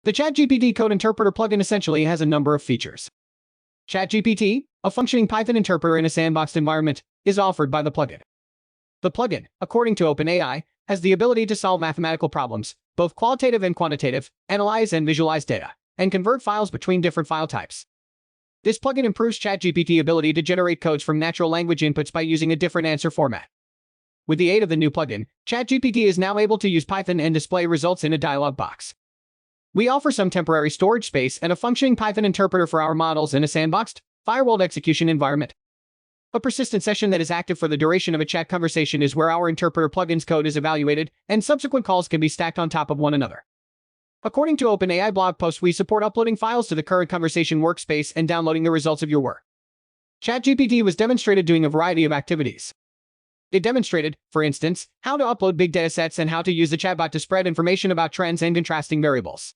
The ChatGPT code interpreter plugin essentially has a number of features. ChatGPT, a functioning Python interpreter in a sandboxed environment, is offered by the plugin. The plugin, according to OpenAI, has the ability to solve mathematical problems, both qualitative and quantitative, analyze and visualize data, and convert files between different file types. This plugin improves ChatGPT's ability to generate codes from natural language inputs by using a different answer format. With the aid of the new plugin, ChatGPT is now able to use Python and display results in a dialog box. We offer some temporary storage space and a functioning Python interpreter for our models in a sandboxed, firewalled execution environment. A persistent session that is active for the duration of a chat conversation is where our interpreter plugin's code is evaluated, and subsequent calls can be stacked on top of one another. According to OpenAI blog post, we support uploading files to the current conversation workspace and downloading the results of your work. ChatGPT was demonstrated doing a variety of activities. It demonstrated, for instance, how to upload big datasets and how to use the chatbot to spread information about trends and contrasting variables.